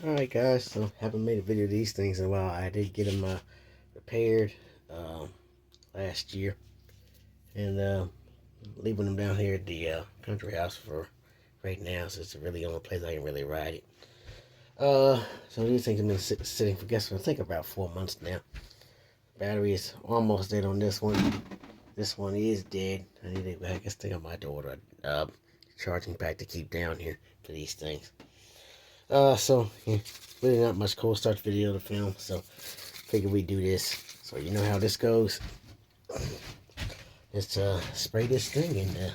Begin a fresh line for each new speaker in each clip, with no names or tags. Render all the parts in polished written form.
Alright guys, so haven't made a video of these things in a while. I did get them repaired last year, and leaving them down here at the country house for right now, so it's really the only place I can really ride it. So these things have been sitting for I think about 4 months now. Battery is almost dead on this one. This one is dead. I need to, I guess, think I might order a charging pack to keep down here for these things. So yeah, really not much cold start video to film, so figured we do this. So you know how this goes. Let's spray this thing and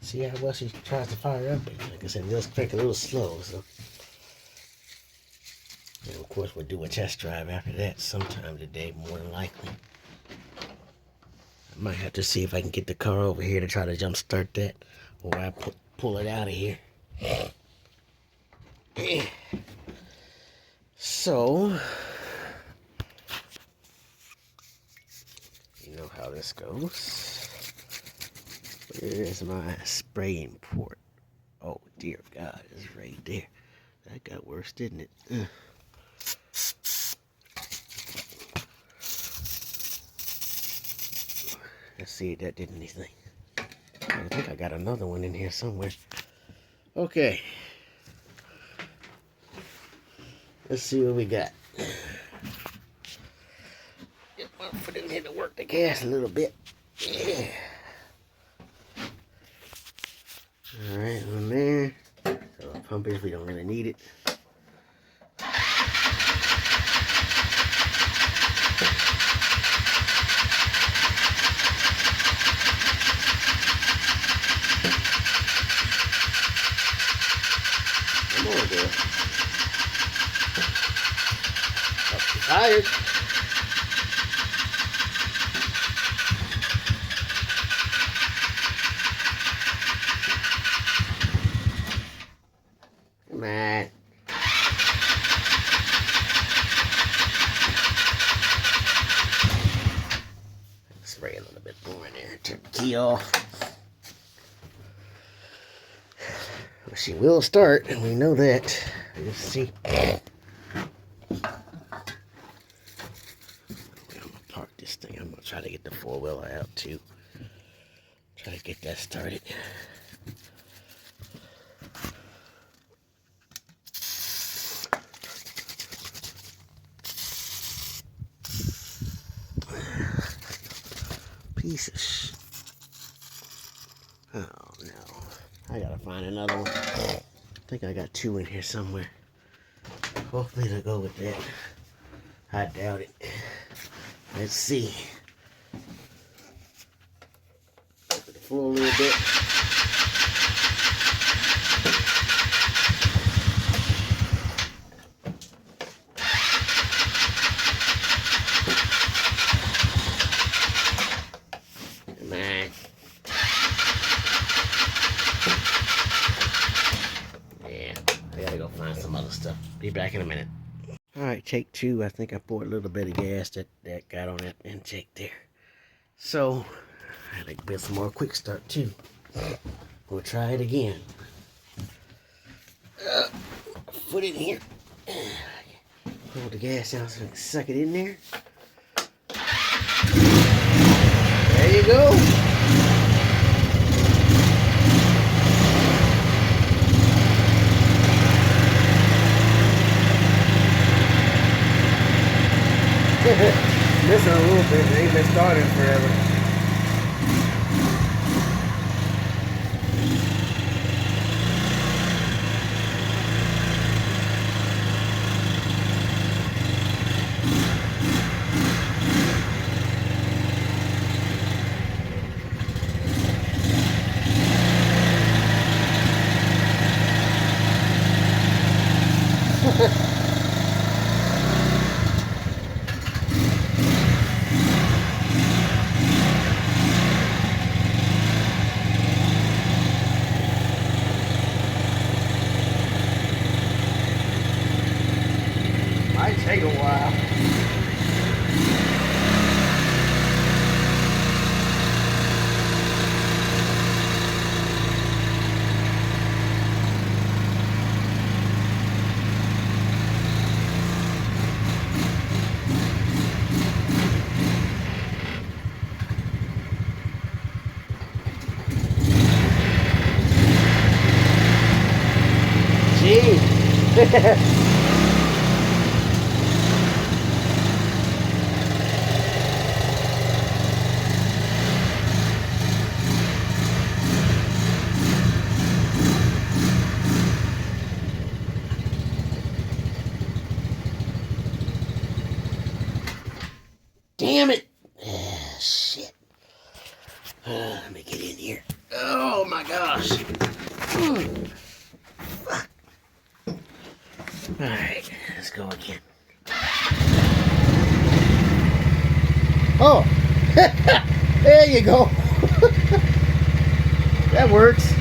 see how well she tries to fire up. And like I said, it does crank a little slow, so. And of course we'll do a test drive after that sometime today, more than likely. I might have to see if I can get the car over here to try to jump start that, or I pull it out of here. So, you know how this goes. There's my spraying port. Oh dear God, it's right there. That got worse, didn't it? Let's see if that did anything. I think I got another one in here somewhere. Okay. Let's see what we got. Get my foot in here to work the gas a little bit. Yeah. Alright, on there. So the pump is, we don't really need it. Come on, girl. Oh, she's tired. Come on. Spray a little bit more in there. Turn the key off. Well, she will start, and we know that. Let's see. I'm gonna park this thing. I'm gonna try to get the four-wheeler out too. Try to get that started. Piece of shit. Oh no. I gotta find another one. I think I got two in here somewhere. Hopefully they'll go with that. I doubt it. Let's see. Open the floor a little bit. Come on. Yeah, I gotta go find some other stuff. Be back in a minute. Alright, take two. I think I poured a little bit of gas that got on that intake there. So, I had to get some more quick start too. We'll try it again. Foot in here. Pull the gas out so I can suck it in there. There you go. Missing a little bit, they ain't been starting forever. Might take a while. Damn it! Ah, shit. Let me get in here. Oh my gosh. Fuck. Alright, let's go again. Oh! There you go. That works.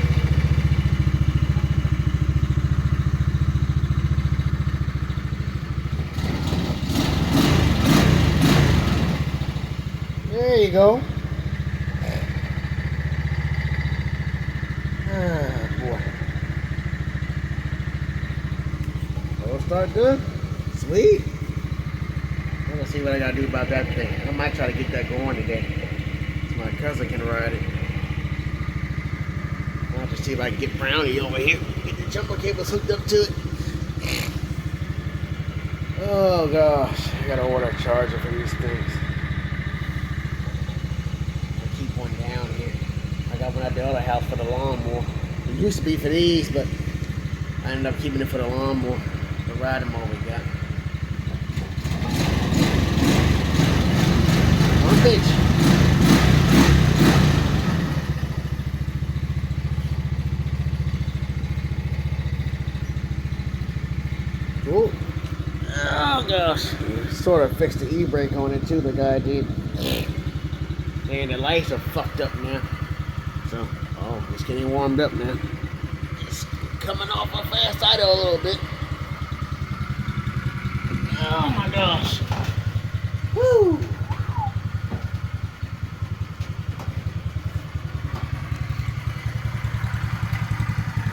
There you go. Ah, boy. All start good. Sweet. I'm gonna see what I gotta do about that thing. I might try to get that going today, so my cousin can ride it. I'll have to see if I can get Brownie over here. Get the jumper cables hooked up to it. Oh gosh, I gotta order a charger for these things. I keep one down here. I got one at the other house for the lawnmower. It used to be for these, but I ended up keeping it for the lawnmower. The riding mower we got. One bitch. Cool. Oh gosh. Sort of fixed the e-brake on it too, the guy did. And the lights are fucked up now. So, oh, it's getting warmed up now. It's coming off my fast idle a little bit. Oh my gosh. Woo!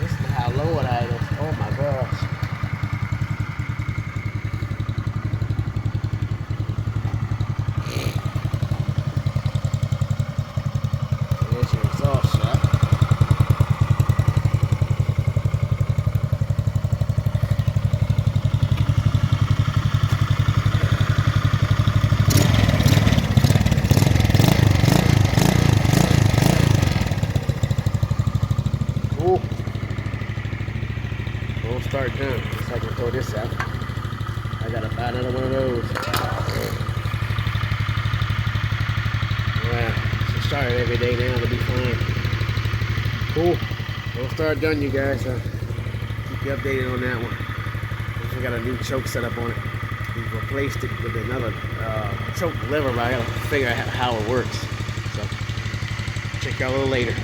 Listen to how low it idles. Oh my gosh. There's your exhaust shot. Cool. Won't start done. Looks like I can throw this out. I gotta buy another one of those. Well, should start it every day now to be fine. Cool. We'll start done, you guys. Keep you updated on that one. We got a new choke set up on it. We replaced it with another choke lever, but I gotta figure out how it works. So, check you out a little later.